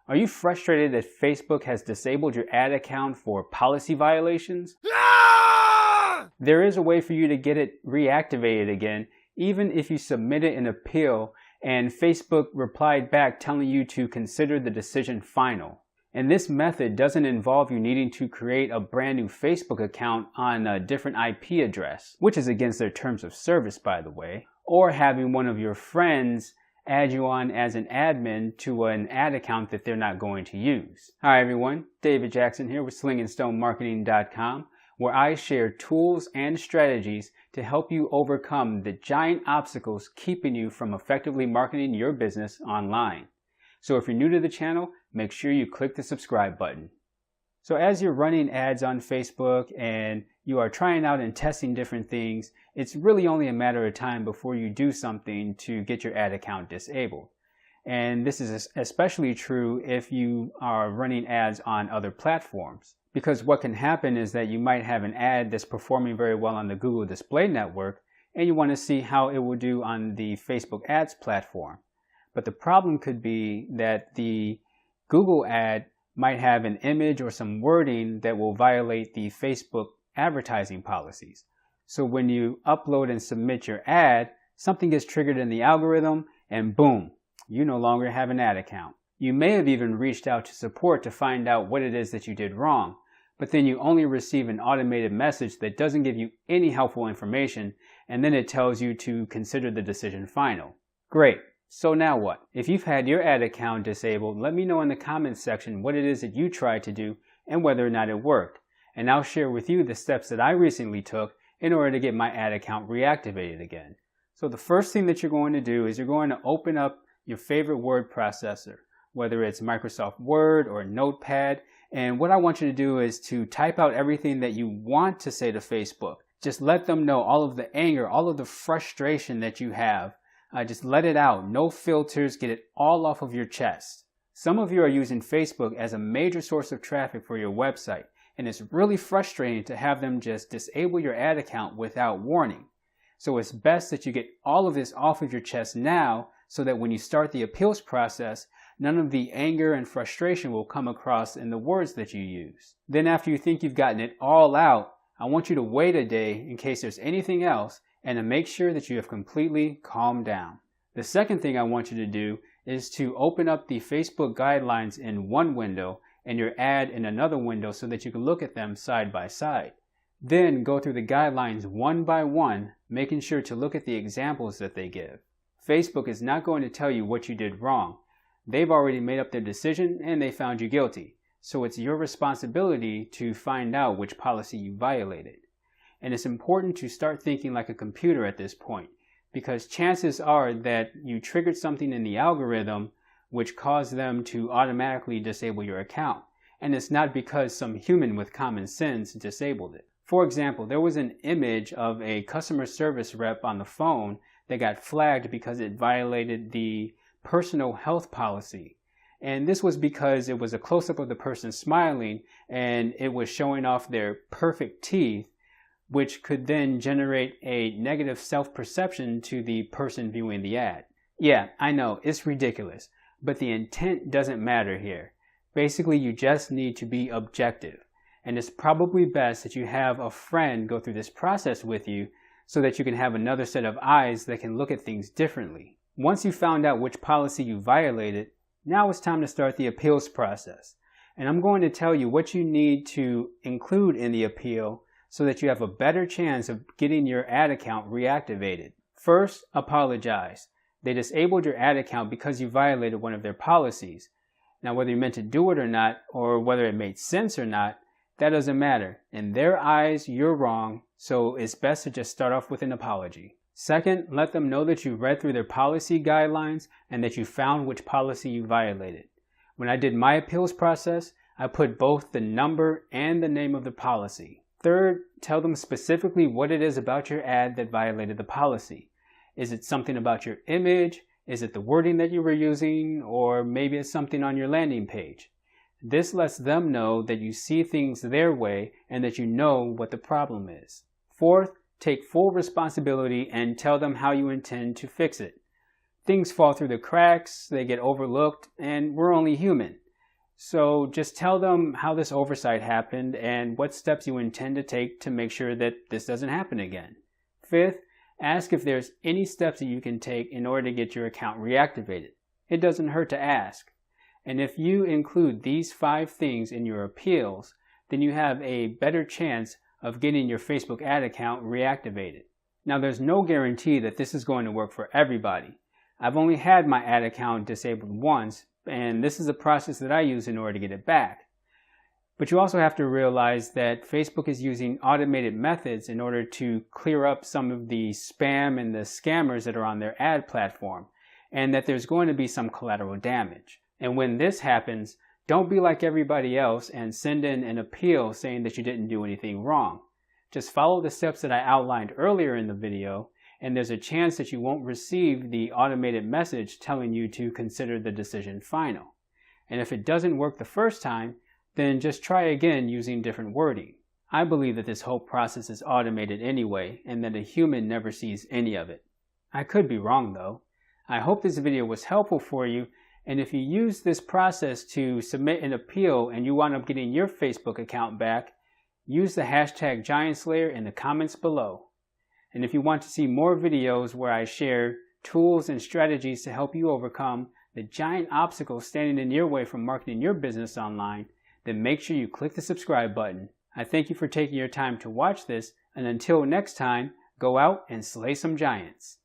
Are you frustrated that Facebook has disabled your ad account for policy violations? There is a way for you to get it reactivated again, even if you submitted an appeal and Facebook replied back telling you to consider the decision final. And this method doesn't involve you needing to create a brand new Facebook account on a different IP address, which is against their terms of service, by the way, or having one of your friends add you on as an admin to an ad account that they're not going to use. Hi everyone, David Jackson here with slingandstonemarketing.com, where I share tools and strategies to help you overcome the giant obstacles keeping you from effectively marketing your business online. So if you're new to the channel, make sure you click the subscribe button. So as you're running ads on Facebook and you are trying out and testing different things, it's really only a matter of time before you do something to get your ad account disabled. And this is especially true if you are running ads on other platforms. Because what can happen is that you might have an ad that's performing very well on the Google Display Network, and you want to see how it will do on the Facebook Ads platform. But the problem could be that the Google ad might have an image or some wording that will violate the Facebook advertising policies. So when you upload and submit your ad, something gets triggered in the algorithm and boom, you no longer have an ad account. You may have even reached out to support to find out what it is that you did wrong, but then you only receive an automated message that doesn't give you any helpful information, and then it tells you to consider the decision final. Great. So now what? If you've had your ad account disabled, let me know in the comments section what it is that you tried to do and whether or not it worked. And I'll share with you the steps that I recently took in order to get my ad account reactivated again. So the first thing that you're going to do is you're going to open up your favorite word processor, whether it's Microsoft Word or Notepad. And what I want you to do is to type out everything that you want to say to Facebook. Just let them know all of the anger, all of the frustration that you have. Just let it out. No filters. Get it all off of your chest. Some of you are using Facebook as a major source of traffic for your website, and it's really frustrating to have them just disable your ad account without warning. So it's best that you get all of this off of your chest now so that when you start the appeals process, none of the anger and frustration will come across in the words that you use. Then after you think you've gotten it all out, I want you to wait a day in case there's anything else and to make sure that you have completely calmed down. The second thing I want you to do is to open up the Facebook guidelines in one window and your ad in another window so that you can look at them side by side. Then go through the guidelines one by one, making sure to look at the examples that they give. Facebook is not going to tell you what you did wrong. They've already made up their decision and they found you guilty. So it's your responsibility to find out which policy you violated. And it's important to start thinking like a computer at this point, because chances are that you triggered something in the algorithm which caused them to automatically disable your account. And it's not because some human with common sense disabled it. For example, there was an image of a customer service rep on the phone that got flagged because it violated the personal health policy. And this was because it was a close-up of the person smiling and it was showing off their perfect teeth, which could then generate a negative self-perception to the person viewing the ad. Yeah, I know, it's ridiculous, but the intent doesn't matter here. Basically, you just need to be objective. And it's probably best that you have a friend go through this process with you so that you can have another set of eyes that can look at things differently. Once you found out which policy you violated, now it's time to start the appeals process. And I'm going to tell you what you need to include in the appeal so that you have a better chance of getting your ad account reactivated. First, apologize. They disabled your ad account because you violated one of their policies. Now, whether you meant to do it or not, or whether it made sense or not, that doesn't matter. In their eyes, you're wrong, so it's best to just start off with an apology. Second, let them know that you read through their policy guidelines and that you found which policy you violated. When I did my appeals process, I put both the number and the name of the policy. Third, tell them specifically what it is about your ad that violated the policy. Is it something about your image? Is it the wording that you were using? Or maybe it's something on your landing page. This lets them know that you see things their way and that you know what the problem is. Fourth, take full responsibility and tell them how you intend to fix it. Things fall through the cracks, they get overlooked, and we're only human. So just tell them how this oversight happened and what steps you intend to take to make sure that this doesn't happen again. Fifth, ask if there's any steps that you can take in order to get your account reactivated. It doesn't hurt to ask. And if you include these 5 things in your appeals, then you have a better chance of getting your Facebook ad account reactivated. Now, there's no guarantee that this is going to work for everybody. I've only had my ad account disabled once, and this is a process that I use in order to get it back. But you also have to realize that Facebook is using automated methods in order to clear up some of the spam and the scammers that are on their ad platform, and that there's going to be some collateral damage. And when this happens, don't be like everybody else and send in an appeal saying that you didn't do anything wrong. Just follow the steps that I outlined earlier in the video, and there's a chance that you won't receive the automated message telling you to consider the decision final. And if it doesn't work the first time, then just try again using different wording. I believe that this whole process is automated anyway, and that a human never sees any of it. I could be wrong though. I hope this video was helpful for you, and if you use this process to submit an appeal and you wind up getting your Facebook account back, use the hashtag GiantSlayer in the comments below. And if you want to see more videos where I share tools and strategies to help you overcome the giant obstacles standing in your way from marketing your business online, then make sure you click the subscribe button. I thank you for taking your time to watch this, and until next time, go out and slay some giants.